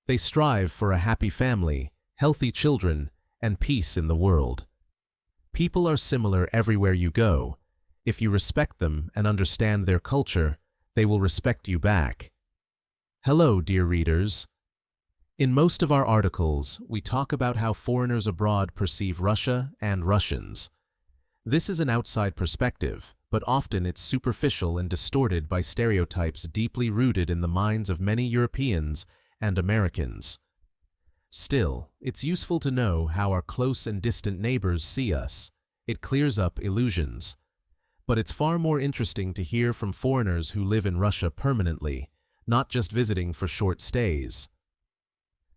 They strive for a happy family, healthy children, and peace in the world. People are similar everywhere you go. If you respect them and understand their culture, they will respect you back. Hello, dear readers. In most of our articles, we talk about how foreigners abroad perceive Russia and Russians. This is an outside perspective, but often it's superficial and distorted by stereotypes deeply rooted in the minds of many Europeans and Americans. Still, it's useful to know how our close and distant neighbors see us. It clears up illusions. But it's far more interesting to hear from foreigners who live in Russia permanently, not just visiting for short stays.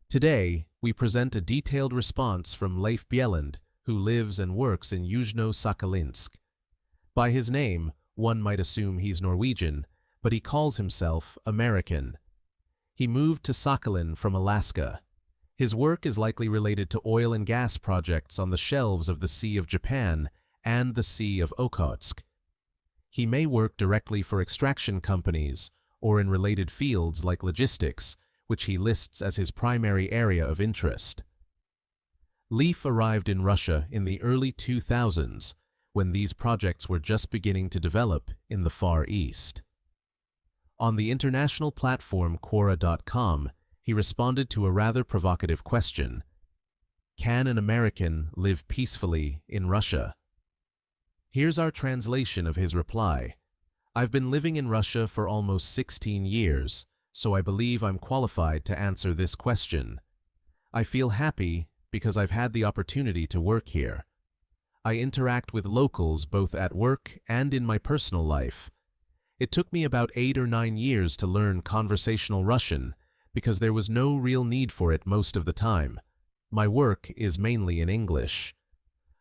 Today, we present a detailed response from Leif Bjelland, who lives and works in Yuzhno-Sakhalinsk. By his name, one might assume he's Norwegian, but he calls himself American. He moved to Sakhalin from Alaska. His work is likely related to oil and gas projects on the shelves of the Sea of Japan and the Sea of Okhotsk. He may work directly for extraction companies or in related fields like logistics, which he lists as his primary area of interest. Leif arrived in Russia in the early 2000s, when these projects were just beginning to develop in the Far East. On the international platform Quora.com, he responded to a rather provocative question: can an American live peacefully in Russia? Here's our translation of his reply. I've been living in Russia for almost 16 years, so I believe I'm qualified to answer this question. I feel happy because I've had the opportunity to work here. I interact with locals both at work and in my personal life. It took me about 8 or 9 years to learn conversational Russian because there was no real need for it most of the time. My work is mainly in English.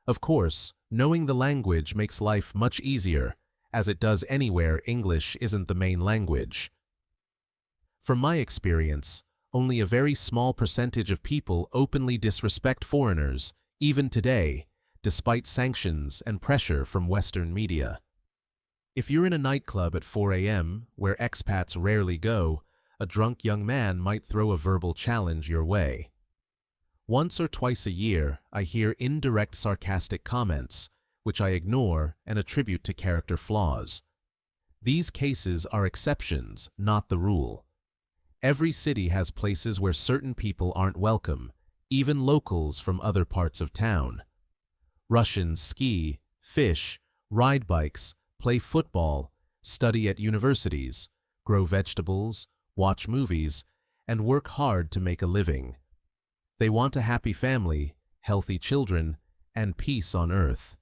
Of course, knowing the language makes life much easier, as it does anywhere English isn't the main language. From my experience, only a very small percentage of people openly disrespect foreigners, even today, despite sanctions and pressure from Western media. If you're in a nightclub at 4 a.m., where expats rarely go, a drunk young man might throw a verbal challenge your way. Once or twice a year, I hear indirect sarcastic comments, which I ignore and attribute to character flaws. These cases are exceptions, not the rule. Every city has places where certain people aren't welcome, even locals from other parts of town. Russians ski, fish, ride bikes, play football, study at universities, grow vegetables, watch movies, and work hard to make a living. They want a happy family, healthy children, and peace on earth.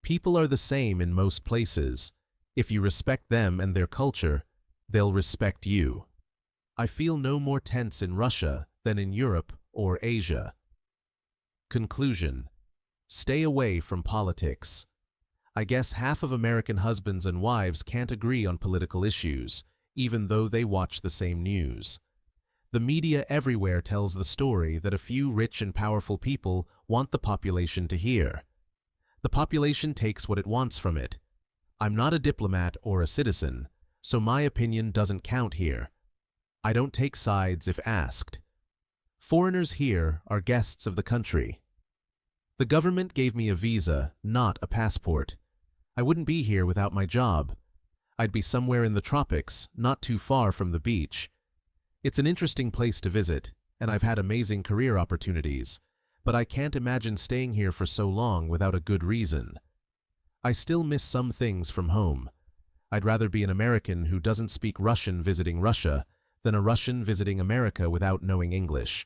People are the same in most places. If you respect them and their culture, they'll respect you. I feel no more tense in Russia than in Europe or Asia. Conclusion: stay away from politics. I guess half of American husbands and wives can't agree on political issues, even though they watch the same news. The media everywhere tells the story that a few rich and powerful people want the population to hear. The population takes what it wants from it. I'm not a diplomat or a citizen, so my opinion doesn't count here. I don't take sides if asked. Foreigners here are guests of the country. The government gave me a visa, not a passport. I wouldn't be here without my job. I'd be somewhere in the tropics, not too far from the beach. It's an interesting place to visit, and I've had amazing career opportunities, but I can't imagine staying here for so long without a good reason. I still miss some things from home. I'd rather be an American who doesn't speak Russian visiting Russia than a Russian visiting America without knowing English.